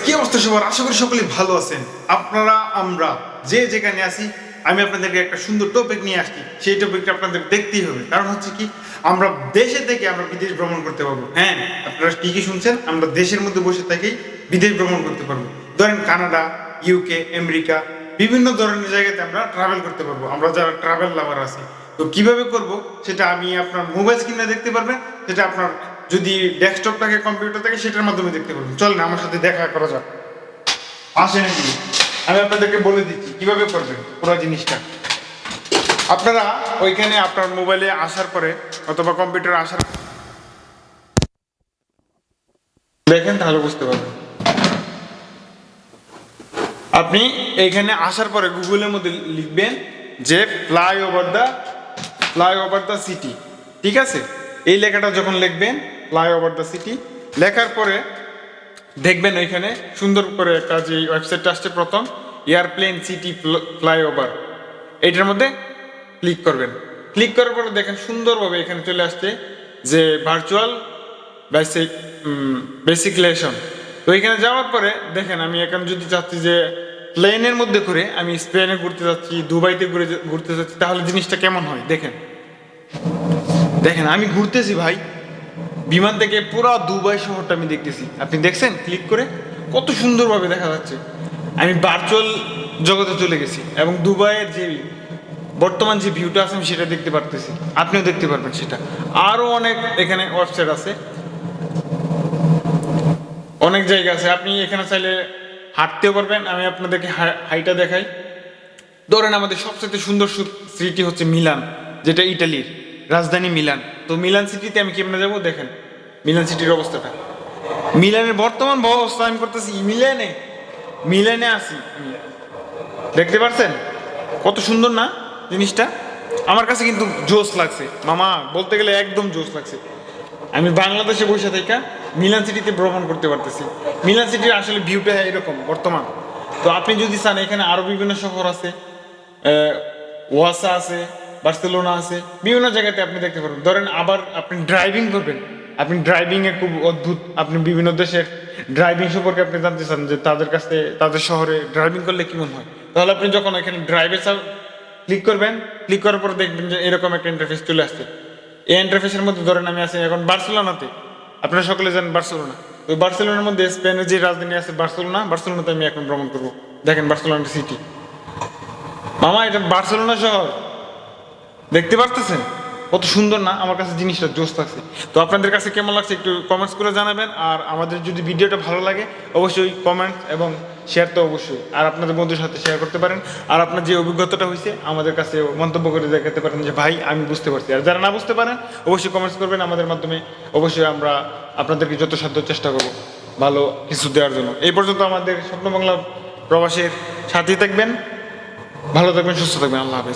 কি অবস্থা সবার? আশা করি সকলেই ভালো আছেন। আপনারা আমরা যে যেখানে আছি, আমি আপনাদেরকে একটা সুন্দর টপিক নিয়ে আসছি। সেই টপিকটা আপনাদের দেখতেই হবে, কারণ হচ্ছে কি, আমরা দেশে থেকে আমরা বিদেশ ভ্রমণ করতে পারবো। হ্যাঁ, আপনারা ঠিকই শুনছেন, আমরা দেশের মধ্যে বসে থেকেই বিদেশ ভ্রমণ করতে পারবো। ধরেন কানাডা, ইউকে, আমেরিকা, বিভিন্ন ধরনের জায়গাতে আমরা ট্রাভেল করতে পারবো, আমরা যারা ট্রাভেল লাভার আছি। তো কিভাবে করব সেটা আমি আপনার মোবাইল স্ক্রিনে দেখতে পারবেন, সেটা আপনার যদি ডেস্কটপ থাকে, কম্পিউটার থাকে, সেটার মাধ্যমে দেখতে পারবেন। চলেন আমার সাথে দেখা করা যাক, আসেন এদিকে। আমি আপনাদেরকে বলে দিচ্ছি কিভাবে করবেন পুরো জিনিসটা। আপনারা ওইখানে আপনার মোবাইলে আসার পরে অথবা কম্পিউটারে আসার দেখেন, তাহলে বুঝতে পারবেন। আপনি এইখানে আসার পরে গুগলের মধ্যে লিখবেন যে ফ্লাই ওভার দ্য সিটি, ঠিক আছে? এই লেখাটা যখন লিখবেন ফ্লাই ওভার দ্য সিটি, লেখার পরে দেখবেন ওইখানে সুন্দর করে একটা যে ওয়েবসাইটটা আসছে প্রথম, এয়ারপ্লেন সিটি ফ্লাইওভার, এইটার মধ্যে ক্লিক করবেন। ক্লিক করার পরে দেখেন সুন্দরভাবে এখানে চলে আসছে যে ভার্চুয়াল বেসিকলেশন। তো এখানে যাওয়ার পরে দেখেন, আমি এখন যদি চাচ্ছি যে প্লেনের মধ্যে করে আমি স্পেনে ঘুরতে যাচ্ছি, দুবাইতে ঘুরতে যাচ্ছি, তাহলে জিনিসটা কেমন হয় দেখেন। দেখেন আমি ঘুরতেছি ভাই, বিমান থেকে পুরো দুবাই শহরটা আমি দেখতেছি। আপনি দেখছেন ক্লিক করে কত সুন্দরভাবে দেখা যাচ্ছে। আমি ভার্চুয়াল জগতে চলে গেছি এবং দুবাইয়ের যে বর্তমান যে ভিউটা আছে আমি সেটা দেখতে পারতেছি, আপনিও দেখতে পারবেন সেটা। আরও অনেক এখানে ওয়েবসাইট আছে, অনেক জায়গা আছে, আপনি এখানে চাইলে হাঁটতেও পারবেন। আমি আপনাদেরকে হাইটা দেখাই। ধরেন আমাদের সবচেয়ে সুন্দর সিটি হচ্ছে মিলান, যেটা ইটালির রাজধানী মিলান। তো মিলান সিটিতে আমি কেমনে যাবো দেখেন, মিলান সিটির অবস্থাটা। মিলানের বর্তমান অবস্থা আমি করতেছি মিলানে আছি আমি। দেখতে পারছেন কত সুন্দর না জিনিসটা? আমার কাছে কিন্তু জোশ লাগছে মামা, বলতে গেলে একদম জোশ লাগছে। আমি বাংলাদেশে বসে থেকে মিলান সিটিতে ভ্রমণ করতে পারতেছি। মিলান সিটির আসলে ভিউটা এরকম বর্তমান। তো আপনি যদি চান, এখানে আরো বিভিন্ন শহর আছে, ওয়াসা আছে, বার্সেলোনা আছে, বিভিন্ন জায়গাতে আপনি দেখতে পারবেন। ধরেন আবার আপনি ড্রাইভিং করবেন, আপনি ড্রাইভিংয়ে খুব অদ্ভুত, আপনি বিভিন্ন দেশের ড্রাইভিং সম্পর্কে আপনি জানতে চান যে তাদের কাছে তাদের শহরে ড্রাইভিং করলে কেমন হয়, তাহলে আপনি যখন এখানে ড্রাইভে ক্লিক করবেন, ক্লিক করার পর দেখবেন যে এরকম একটা ইন্টারফেস চলে আসছে। এই ইন্টারফেসের মধ্যে ধরেন আমি আছি এখন বার্সেলোনাতে, আপনারা সকলে জানেন বার্সেলোনা। ওই বার্সেলোনার মধ্যে স্পেনের যে রাজধানী আছে বার্সেলোনাতে আমি এখন ভ্রমণ করবো। দেখেন বার্সেলোনা সিটি, মামা এটা বার্সেলোনা শহর, দেখতে পারতেছেন কত সুন্দর না? আমার কাছে জিনিসটা জোশ লাগছে। তো আপনাদের কাছে কেমন লাগছে একটু কমেন্টস করে জানাবেন। আর আমাদের যদি ভিডিওটা ভালো লাগে অবশ্যই কমেন্ট এবং শেয়ার তো অবশ্যই, আর আপনাদের বন্ধুর সাথে শেয়ার করতে পারেন। আর আপনার যে অভিজ্ঞতাটা হয়েছে আমাদের কাছে মন্তব্য করে দেখাতে পারেন যে ভাই আমি বুঝতে পারছি। আর যারা না বুঝতে পারেন অবশ্যই কমেন্টস করবেন আমাদের মাধ্যমে, অবশ্যই আমরা আপনাদেরকে যথাসাধ্য চেষ্টা করব ভালো কিছু দেওয়ার জন্য। এই পর্যন্ত আমাদের স্বপ্ন বাংলা প্রবাসের সাথেই থাকবেন, ভালো থাকবেন, সুস্থ থাকবেন, আল্লাহ হাফেজ।